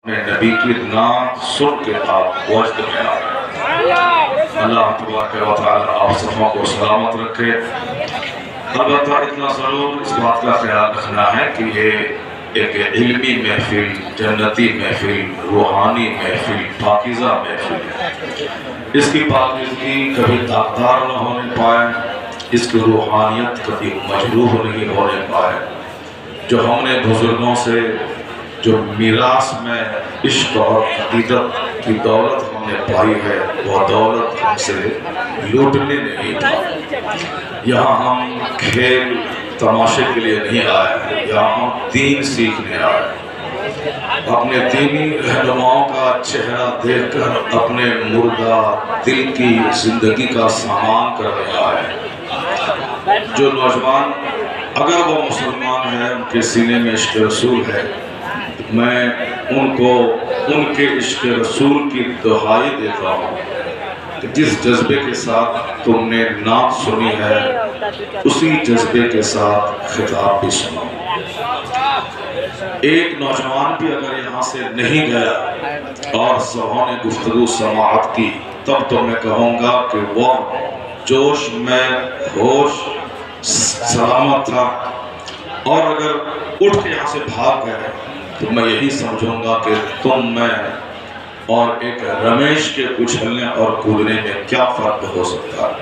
नबी की नाम सुन के आप वजद में आ अल्लाह तबारक व तआला आप सबों को सलामत रखे। अलबत्ता इतना ज़रूर इस बात का ख्याल रखना है कि ये एक इल्मी महफिल, जन्नती महफिल, रूहानी महफिल, पाकीज़ा महफिल है। इसकी पाकीज़गी कभी दागदार न होने पाए, इसकी रूहानियत कभी मजरूह नहीं होने पाए। जो हमने बुजुर्गों से जो मीरास में इश्क और अकीदत की दौलत हमने पाई है, वह दौलत हमसे लूटने नहीं पाई। यहाँ हम खेल तमाशे के लिए नहीं आए, यहाँ हम दीन सीखने आए। अपने दीनी रहनुमाओं का चेहरा देखकर अपने मुर्दा दिल की जिंदगी का सामान करने आए। जो नौजवान अगर वो मुसलमान है, उनके सीने में इश्क रसूल है, मैं उनको उनके इश्क रसूल की दुहाई देता हूँ कि जिस जज्बे के साथ तुमने नात सुनी है, उसी जज्बे के साथ खिताब भी सुनो। एक नौजवान भी अगर यहाँ से नहीं गया और सबों ने गुफ्तगू समाअत की, तब तो मैं कहूँगा कि वह जोश में होश सलामत था। और अगर उठ के यहाँ से भाग गए तो मैं यही समझूंगा कि तुम, मैं और एक रमेश के उछलने और कूदने में क्या फ़र्क हो सकता है।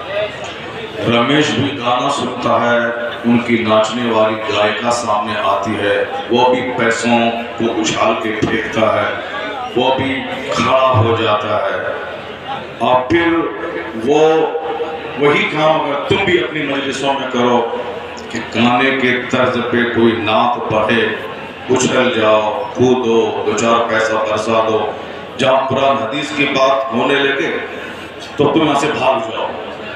रमेश भी गाना सुनता है, उनकी नाचने वाली गायिका सामने आती है, वो भी पैसों को उछाल के फेंकता है, वो भी खड़ा हो जाता है। और फिर वो वही काम अगर तुम भी अपनी मजलिसों में करो कि गाने के तर्ज पे कोई नात पढ़े, उछल जाओ, कूदो, दो चार पैसा बरसा दो, जहाँ कुरान हदीस की बात होने लगे तो तुम यहाँ से भाग जाओ।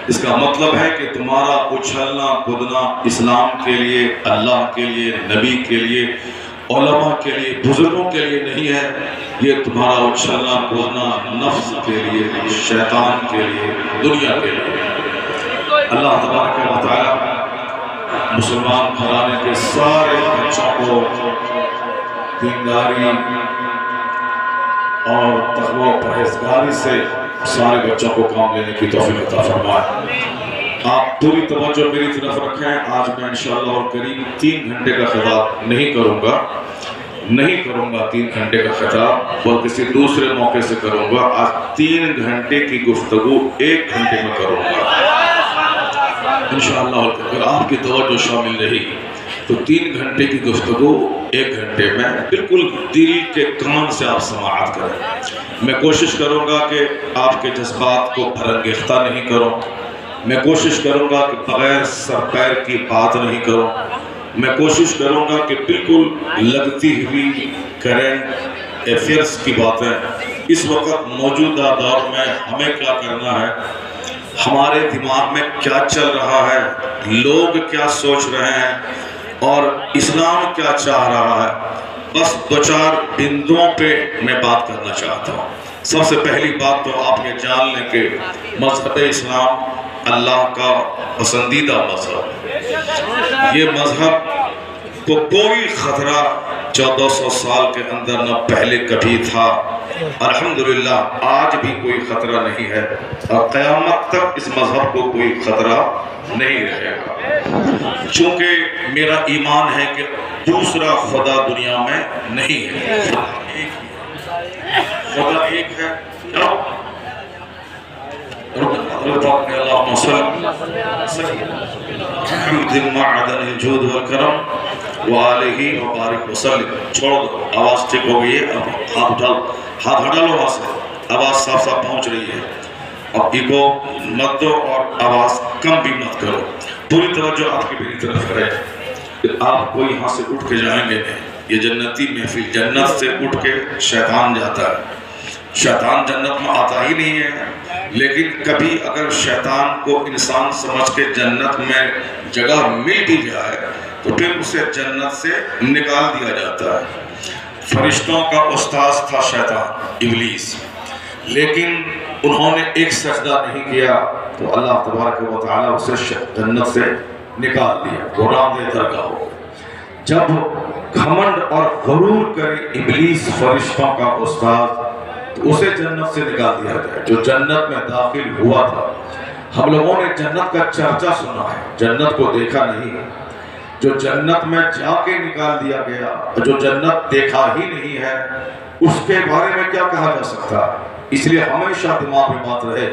इसका मतलब है कि तुम्हारा उछलना कूदना इस्लाम के लिए, अल्लाह के लिए, नबी के लिए, उलमा के लिए, बुजुर्गों के लिए नहीं है। ये तुम्हारा उछलना कूदना नफ्स के लिए, शैतान के लिए, दुनिया के लिए। अल्लाह तबारक व तआला मुसलमान घराने के सारे बच्चों को दीनदारी और तक़वा परहेज़गारी से सारे बच्चों को काम लेने की तौफ़ीक़ अता फरमाए। आप पूरी तवज्जो मेरी तरफ रखें। आज मैं इंशाअल्लाह और करीब 3 घंटे का खिताब नहीं करूँगा 3 घंटे का खिताब, और किसी दूसरे मौके से करूँगा। आज 3 घंटे की गुफ्तगू 1 घंटे में करूँगा इंशाअल्लाह। अगर आपकी तवज्जो शामिल रही तो 3 घंटे की गुफ्तगू 1 घंटे में बिल्कुल दिल के कान से आप समाअत करें। मैं कोशिश करूँगा कि आपके जज्बात को भरंगेख्ता नहीं करूँ। मैं कोशिश करूँगा कि बग़ैर सर पैर की बात नहीं करूँ। मैं कोशिश करूँगा कि बिल्कुल लगती हुई करेंट अफेयर्स की बातें, इस वक्त मौजूदा दौर में हमें क्या करना है, हमारे दिमाग में क्या चल रहा है, लोग क्या सोच रहे हैं और इस्लाम क्या चाह रहा है, बस 2-4 बिंदुओं पे मैं बात करना चाहता हूँ। सबसे पहली बात तो आप ये जान लें कि मज़हब इस्लाम अल्लाह का पसंदीदा मज़हब है। ये मज़हब को कोई ख़तरा 1400 साल के अंदर न पहले कभी था, अल्हम्दुलिल्लाह आज भी कोई ख़तरा नहीं है, और क़यामत तक इस मज़हब को कोई ख़तरा नहीं रहेगा। चूँकि मेरा ईमान है कि दूसरा खुदा दुनिया में नहीं है, खुदा एक है। छोड़ दो, आवाज़ ठीक हो गई है। अब हाथ हटा लो वहाँ से, आवाज़ साफ साफ पहुँच रही है। अब इको मत दो और आवाज़ कम भी मत करो। पूरी तवज्जो आपकी मेरी तरफ है कि आप कोई यहाँ से उठ के जाएंगे नहीं। ये जन्नती महफिल, जन्नत से उठ के शैतान जाता है। शैतान जन्नत में आता ही नहीं है, लेकिन कभी अगर शैतान को इंसान समझ के जन्नत में जगह मिल भी जाए तो फिर उसे जन्नत से निकाल दिया जाता है। फरिश्तों का उस्ताद था शैतान, इब्लीस, लेकिन उन्होंने एक सजदा नहीं किया तो अल्लाह तबारक व तआला उसे जन्नत से निकाल दिया, गुलाम दे दरगाह हो। जब घमंड और गरूर करे इब्लीस फरिश्तों का उस्ताद, तो उसे जन्नत से निकाल दिया जाए। जो जन्नत में दाखिल हुआ था, हम लोगों ने जन्नत का चर्चा सुना है, जन्नत को देखा नहीं। जो जन्नत में जाके निकाल दिया गया, जो जन्नत देखा ही नहीं है, उसके बारे में क्या कहा जा सकता है। इसलिए हमेशा दिमाग में बात रहे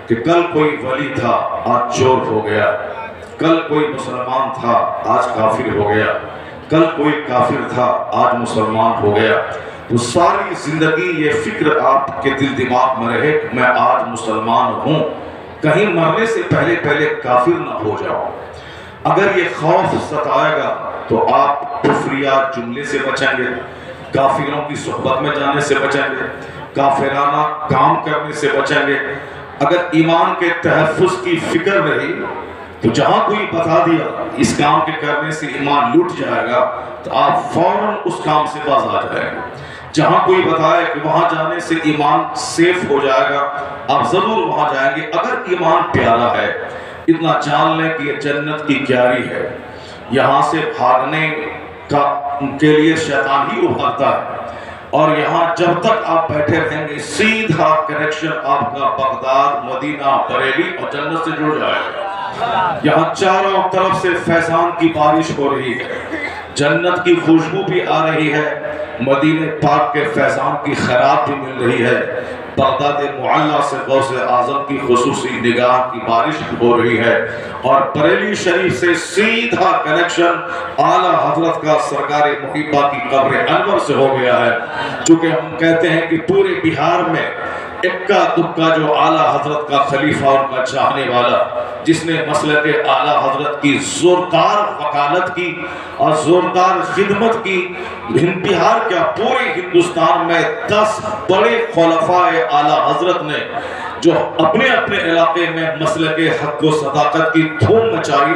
कि कल कोई वली था, आज चोर हो गया, कल कोई मुसलमान था, आज काफिर हो गया, कल कोई काफिर था, आज मुसलमान हो गया। तो सारी जिंदगी ये फिक्र आपके दिल दिमाग में रहे कि मैं आज मुसलमान हूँ, कहीं मरने से पहले पहले काफिर ना हो जाओ। अगर ये खौफ सताएगा तो आप कुफरिया जुमले से बचेंगे, काफिरों की सोहबत में जाने से बचेंगे, काफिराना काम करने से बचेंगे। अगर ईमान के तहफ़्फ़ुज़ की फिक्र रही तो जहां कोई बता दिया इस काम के करने से ईमान लूट जाएगा, तो आप फौरन उस काम से बाज आ जाएंगे। जहां कोई बताए कि वहां जाने से ईमान सेफ हो जाएगा, आप जरूर वहां जाएंगे। अगर ईमान प्यारा है, इतना जान लें कि ये जन्नत की क्यारी है, यहाँ से भागने के लिए शैतान ही उभारता है। और यहाँ जब तक आप बैठे रहेंगे, सीधा कनेक्शन आपका बगदाद, मदीना, बरेली और जन्नत से जुड़ जाएगा। यहाँ चारों तरफ से फैजान की बारिश हो रही है, जन्नत की खुशबू भी आ रही है, मदीने पाक के फैजान की खैरात भी मिल रही है, बगदाद मुअल्ला से गौसे आजम की खुसूसी निगाह की बारिश हो रही है, और बरेली शरीफ से सीधा कनेक्शन आला हजरत का सरकार मुहिब्बा की कब्र अनवर से हो गया है। चूंकि हम कहते हैं कि पूरे बिहार में इक्का दुक्का जो आला हजरत का खलीफा, उनका चाहने वाला, जिसने मसलक आला हजरत की जोरदार वकालत की और जोरदार खिदमत की, बिहार क्या पूरे हिंदुस्तान में 10 बड़े खुलफाए आला हजरत ने जो अपने अपने इलाके में मसलक हक व सदाकत की धूम मचाई,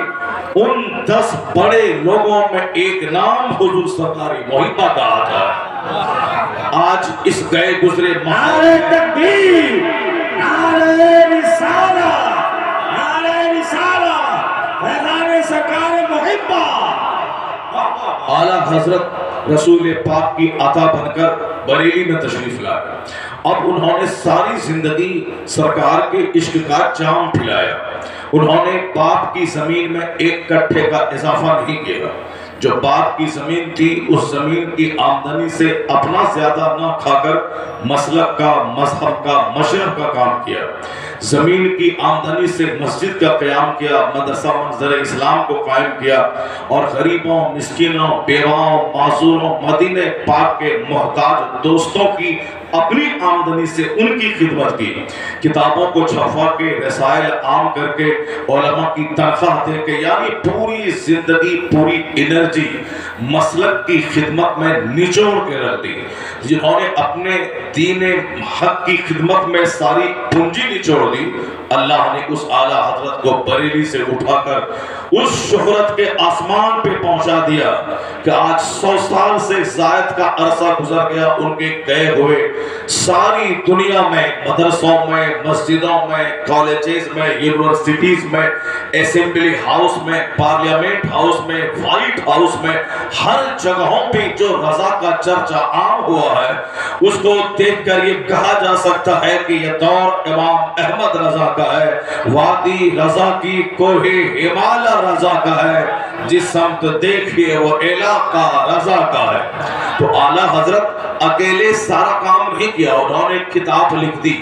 उन 10 बड़े लोगों में एक नाम हुजूर सरकार मुहिब्बा का आता है। आज इस गए गुजरे नारे तकबीर, नारे रिसाला, नारे रिसाला, फैज़ान सरकार मुहिब्बा। आला हजरत रसूल पाक की आता बनकर बरेली में तशरीफ लाए। अब उन्होंने सारी जिंदगी सरकार के इश्क का जाम पिलाया। उन्होंने बाप की जमीन में एक कट्ठे का इजाफा नहीं किया। जो बाप की जमीन थी, उस जमीन की आमदनी से अपना ज्यादा ना खाकर मसलक का, मजहब का, मशरब का काम किया। जमीन की आमदनी से मस्जिद का क़याम किया, मदरसा मंजर इस्लाम को कायम किया, और गरीबों, मिस्किनों, बेवाओं, माजूरों, मदीने पाक के मोहताज दोस्तों की अपनी आमदनी से उनकी खिदमत की। किताबों को छपवा के, रसायल आम करके, उलमा की तनख्वाह दे के, यानी पूरी जिंदगी, पूरी एनर्जी मसलक की खिदमत में निचोड़ के रख दी। जिन्होंने अपने दीन हक की खिदमत में सारी पूंजी निचोड़ दी, अल्लाह ने उस आला हजरत को बरेली से उठाकर उस शोहरत के आसमान पे पहुंचा दिया कि आज 100 साल से जायद का अरसा गुजर गया उनके गए हुए। सारी दुनिया में, मदरसों में, मस्जिदों में, कॉलेजेस में, यूनिवर्सिटीज में, असेंबली हाउस में, पार्लियामेंट हाउस में, व्हाइट हाउस में, हर जगहों पे जो रजा का चर्चा आम हुआ है, उसको देखकर ये कहा जा सकता है कि यह दौर इमाम अहमद रजा का है, वादी रजा की कोहे हिमालय रजा का है, जिस समत देखिए वो इलाका रजा का है। तो आला हजरत अकेले सारा काम नहीं किया, उन्होंने किताब लिख दी।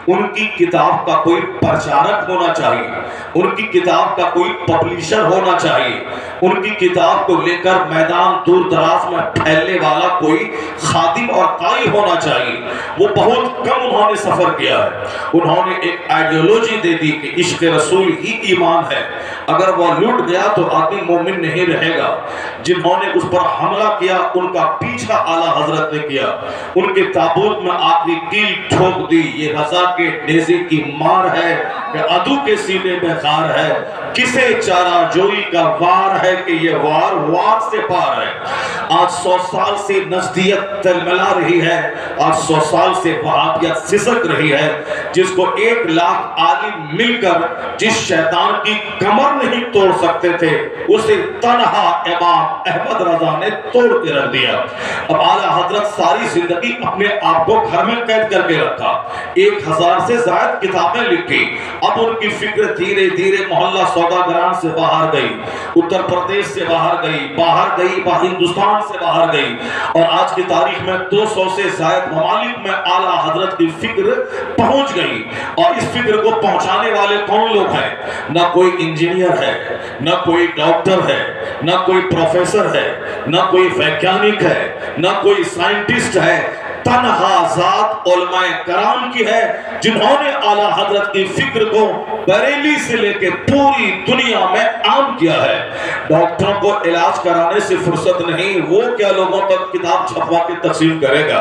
उनकी किताब का कोई प्रचारक होना चाहिए, उनकी किताब का कोई पब्लिशर होना चाहिए, उनकी किताब को लेकर मैदान दूर दराज में फैलने वाला कोई खादिम और काई होना चाहिए। वो बहुत कम उन्होंने सफर किया है। उन्होंने एक आइडियोलॉजी दे दी कि इश्क रसूल ही ईमान है, अगर वह लूट गया तो आदमी मोमिन नहीं रहेगा। जिन्होंने उस पर हमला किया, उनका पीछा आला हजरत ने किया, उनके ताबूत में आखिरी कील ठोक दी। ये रजा के नेज़े की मार है कि अदू के सीने में खार है, किसे चारा जोई का वार है कि ये वार वार से पार है। आज 100 साल से नजदीक तलमला रही है, आज 100 साल से वहाबियत सिसक रही है। जिसको 1 लाख आलिम मिलकर जिस शैतान की कमर नहीं तोड़ सकते थे, उसे तन्हा इमाम अहमद रजा ने तोड़ के रख दिया। अब आला हजरत सारी जिंदगी अपने आप को घर में कैद करके रखा, 1000 से ज्यादा किताबें लिखी। अब उनकी फिक्र धीरे धीरे मोहल्ला सौदागरान से बाहर गई, उत्तर प्रदेश से बाहर गई, हिंदुस्तान से बाहर गई, और आज की तारीख में 200 से ज्यादा ममालिक में आला हजरत की फिक्र पहुंच गई। और इस फिक्र को पहुंचाने वाले कौन लोग हैं? ना कोई इंजीनियर है, ना कोई डॉक्टर है, ना कोई प्रोफेसर है, ना कोई वैज्ञानिक है, ना कोई साइंटिस्ट है, तन्हा जात उलमाए कराम की है, जिन्होंने आला हजरत की फिक्र को बरेली से लेकर पूरी दुनिया में आम किया है। डॉक्टरों को इलाज कराने से फुर्सत नहीं, वो क्या लोगों तक किताब छपवा के तकसीम करेगा।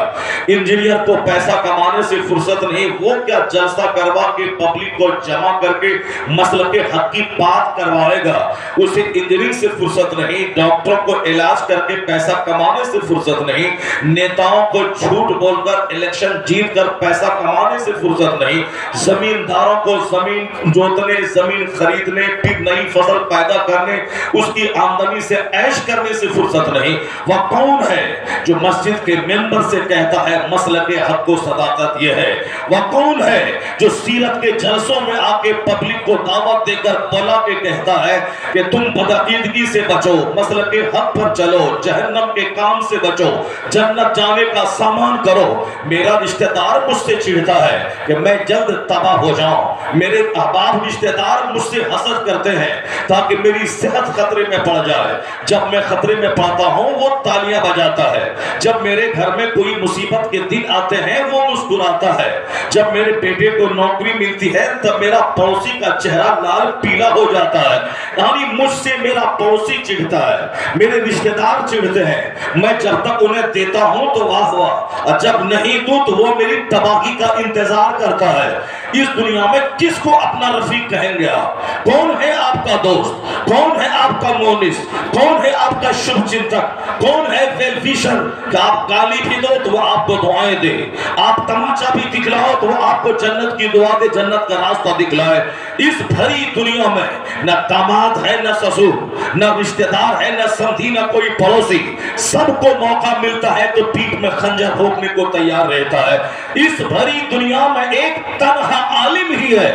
इंजीनियर को पैसा कमाने से फुर्सत नहीं, वो क्या जलसा करवा के पब्लिक को जमा करके मसले के हक की बात करवाएगा। उसे इंजीनियरिंग से फुर्सत नहीं, डॉक्टरों को इलाज करके पैसा कमाने से फुर्सत नहीं, नेताओं को झूठ बोलकर इलेक्शन जीतकर पैसा कमाने से फुर्सत नहीं, जमींदारों को जमीन जोतने, जमीन खरीदने, फिर नई फसल पैदा करने, उसकी आमदनी से ऐश करने से फुर्सत नहीं। वह कौन है जो मस्जिद के मेंबर से कहता है मसलक के हक को सदाकत यह है? वह कौन है जो सीरत के जलसों में आके पब्लिक को दावत देकर बुला के कहता है कि तुम बदअकीदगी से बचो, मसलक के हक पर चलो, जहन्नम के काम से बचो, जन्नत जाने का सामान करो। मेरा रिश्तेदार मुझसे चिढ़ता है कि मैं जल्द तबाह हो जाऊं, मेरे अहबाब रिश्तेदार मुझसे हसद करते हैं ताकि मेरी सेहत खतरे में पड़ जाए। जब मैं खतरे में पड़ता हूं वो तालियां बजाता है, जब मेरे घर में कोई मुसीबत के दिन आते हैं वो मुस्कुराता है, जब मेरे बेटे को नौकरी मिलती है तब मेरा पड़ोसी का चेहरा लाल पीला हो जाता है। यानी मुझसे मेरा पड़ोसी चिढ़ता है, मेरे रिश्तेदार चिढ़ते हैं। मैं जब तक उन्हें देता हूं तो वाह वाह, और जब नहीं दूं तो वो मेरी तबाही का इंतजार करता है। इस दुनिया में किसको अपना रफीक कहेंगे आप? कौन है आपका दोस्त? कौन है आपका मोनिस? कौन है आपका शुभ चिंतक? कौन है वेल विशर कि आप गाली भी दो तो वो आपको दुआएं दे, आप तमाचा भी दिखलाओ तो वो आपको जन्नत की दुआ दे, जन्नत का रास्ता दिखलाए। इस भरी दुनिया में न दामाद है, न ससुर, न रिश्तेदार है, न समधी, न कोई पड़ोसी। सबको मौका मिलता है तो पीठ में खंजर भोंकने को तैयार रहता है। इस भरी दुनिया में एक तन्हा आलिम ही है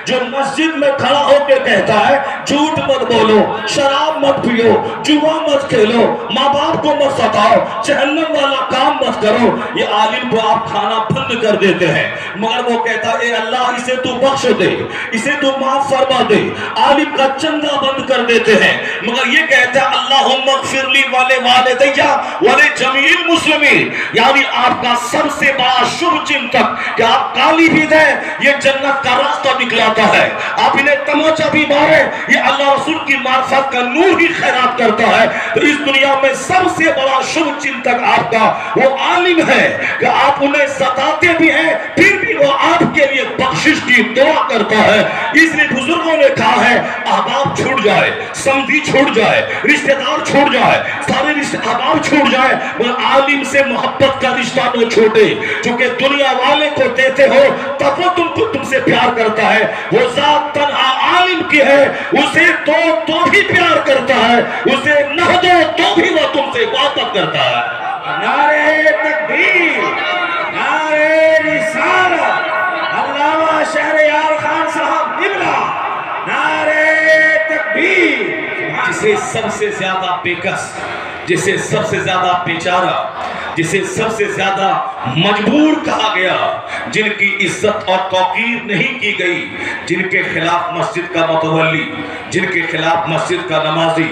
जो मस्जिद में खड़ा होकर कहता है झूठ मत बोलो, शराब मत पियो, जुआ मत खेलो, माँ बाप को मत सताओ, जहन्नम वाला काम मत करो। ये आलिम को आप खाना बंद कर देते हैं, मगर वो कहता है अल्लाह इसे तू बख्श दे, इसे तू माफ फरमा दे। आलिम का चंदा बंद कर देते हैं, मगर ये कहता है अल्लाहुम्मा ग़फ़िरली वाले वालिदैया वाले जमील मुस्लिमीन। यानी आपका सबसे बड़ा शुभ चिंतक कि आप गाली भी दें ये जन्नत का रास्ता दिखलाता है, आप इन्हें तमाचा भी मारे ये अल्लाह रसूल की मार्फत का नूर ही खैरात करता है। तो इस दुनिया में सबसे बड़ा शुभ चिंतक आपका वो आलिम है कि आप उन्हें सताते भी हैं फिर भी वो आपके लिए बख्शिश की दुआ करता है। इसलिए बुजुर्गों ने कहा है अहबाब छूट जाए, समधी छूट जाए, रिश्तेदार छूट जाए, सारे रिश्ते अहबाब छूट जाए, मगर आलिम से मोहब्बत का रिश्ता तो छोटे। क्योंकि दुनिया वाले को देते हो तब वो तुमसे प्यार करता है, वो जात तन्हा आलिम की है, उसे तो भी प्यार करता है, उसे न दो तो भी वो तुमसे वापस करता है। नारे तकबीर, नारे रिसालत, अल्लामा शहरयार खान साहब किबला, नारे तकबीर। जिसे सबसे ज्यादा बेकस, जिसे सबसे ज्यादा बेचारा, जिसे सबसे ज्यादा मजबूर कहा गया, जिनकी इज्जत और तौकीर नहीं की गई, जिनके खिलाफ मस्जिद का मतवल्ली, जिनके खिलाफ मस्जिद का नमाजी,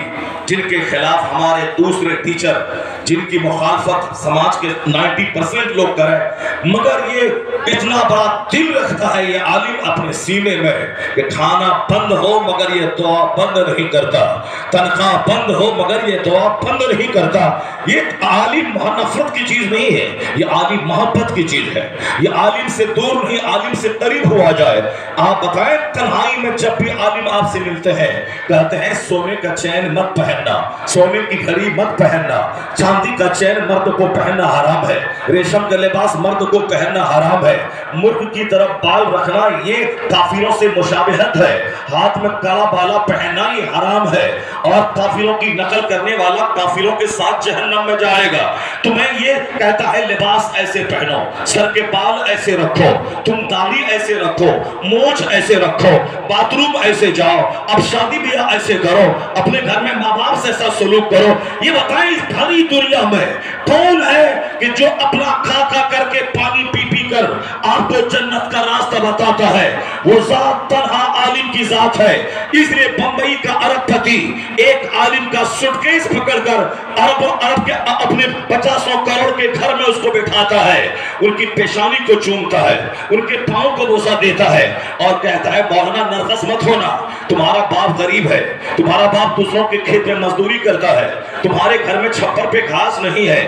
जिनके खिलाफ हमारे दूसरे टीचर, जिनकी मुखालफत समाज के 90% लोग करें, मगर ये इतना बड़ा दिल रखता है ये आलिम अपने सीने में कि खाना बंद हो मगर ये दुआ बंद नहीं करता, तनख्वाह बंद हो मगर ये दुआ बंद नहीं करता। ये आलिम नफरत की चीज नहीं है, ये आलिम मोहब्बत की चीज है। ये आलिम से दूर नहीं, आलिम से करीब हुआ जाए। आप बताएं तन्हाई में जब भी आलिम आपसे मिलते हैं कहते हैं सोने का चैन मत पहनना, सोने की घड़ी मत पहनना, चांदी का चैन मर्द को पहनना हराम है, रेशम का लिबास मर्द को पहनना हराम है, मुर्ग की तरफ बाल रखना ये काफिरों से मुशाबिहत है, हाथ में काला बाला पहनना ये हराम है, और काफिरों की नकल करने वाला काफिरों के साथ जहन्नम में जाएगा। तुम्हें ये कहता है लिबास ऐसे पहनो, सर के बाल ऐसे रखो, तुम दाढ़ी ऐसे रखो, मोछ ऐसे रखो, बाथरूम ऐसे जाओ, अब शादी ब्याह ऐसे करो, अपने घर में माँ बाप से ऐसा सलूक करो। ये बताएं इस भरी दुनिया में कौन है कि जो अपना खा खा करके पानी पी पी कर आपको जन्नत का रास्ता बताता है? वो जात तन्हा आलिम की जात है। इसलिए बंबई का अरबपति एक आलिम का सूटकेस पकड़कर अरब के अपने 50 करोड़ के घर में उसको बिठाता है, उनकी पेशानी को चूमता है, उनके पांव को बोसा देता है और कहता है मौलाना नर्वस मत होना, तुम्हारा बाप गरीब है, तुम्हारा बाप दूसरों के खेत में मजदूरी करता है, तुम्हारे घर में छप्पर पे घास नहीं है,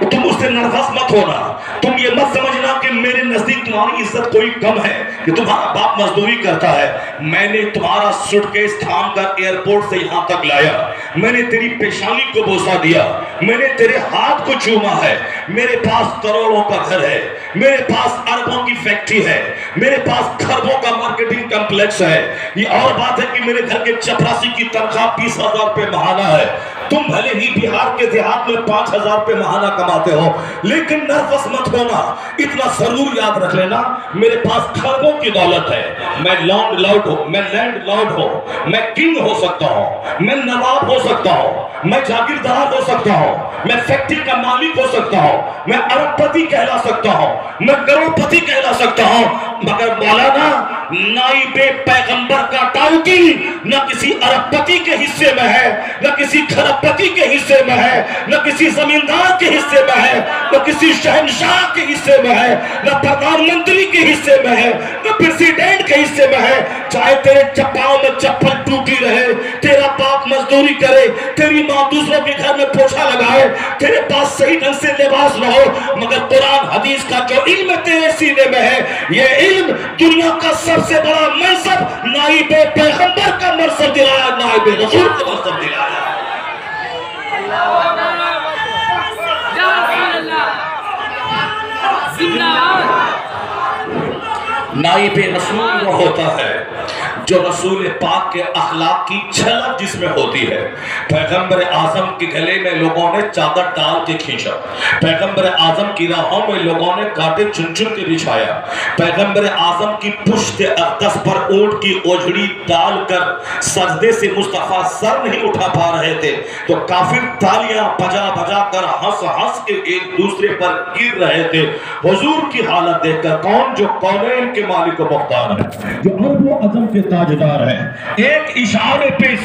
तुम उससे नर्वस मत होना, तुम ये मत समझना कि मेरे नजदीक तुम्हारी इज्जत कोई कम है कि तुम्हारा बाप मजदूरी करता है। मैंने तुम्हारा सूटकेस थाम कर एयरपोर्ट से यहां तक लाया, मैंने तेरी पेशानी को बोसा दिया, मैंने तेरे हाथ को चूमा है, मेरे पास करोड़ों का घर है, मेरे पास अरबों की फैक्ट्री है, मेरे पास खरबों का मार्केटिंग कॉम्प्लेक्स है। ये और बात है कि मेरे घर के चपरासी की तनख्वाह 20,000 रुपए महाना है। तुम भले ही बिहार के देहात में 5,000 रुपए महाना कमाते हो, लेकिन नर्वस मत होना, इतना जरूर याद रख लेना मेरे पास खरबों की दौलत है, मैं लैंड लॉर्ड हूं, मैं लैंड लॉर्ड हूं, मैं किंग हो सकता हूं, मैं नवाब हो सकता हूं, मैं जागीरदार हो सकता हूं, मैं फैक्ट्री का मालिक हो सकता हूं, मैं अरबपति कहला सकता हूं, मैं करोड़पति कहला सकता हूं, मगर मौलाना नाइबे पैगंबर का टाउटी न किसी अरबपति के हिस्से में है, न किसी खरबपति के हिस्से में है, न किसी जमींदार के हिस्से में है, न किसी शहंशाह के हिस्से में है, न प्रधानमंत्री के हिस्से में है, न प्रेसिडेंट के हिस्से में है। चाहे तेरे चप्पाओं में चप्पल टूटी रहे, तेरा बाप मजदूरी करे, तेरी माँ दूसरों के घर में पोछा लगाए, तेरे पास सही ढंग से लिबास न हो, मगर कुरान हदीस का जो इल्म तेरे सीने में है, ये इल्म दुनिया का सबसे बड़ा मनसब नाइबे पैगंबर का मनसब दिलाया, नाइबे रसूल का मनसब दिलाया। नाइबे रसूल वो होता है जो रसूल पाक के अखलाक की झलक जिसमें होती है। पैगंबर आजम के गले में लोगों ने चादर डाल के खींचा, पैगंबर आजम की राहों में लोगों ने कांटे चुन चुन के बिछाया, पैगंबर आजम की पुश्त अक़दस पर ऊंट की ओझड़ी डालकर सजदे से मुस्तफा सर नहीं उठा पा रहे थे तो काफिर तालियां बजा बजा कर हंस हंस के एक दूसरे पर गिर रहे थे। हुजूर की हालत देखकर कौन जो कौनैन के मालिक व मुख्तार है, जो अरब व अज़म के ताजदार है, एक इशारे पे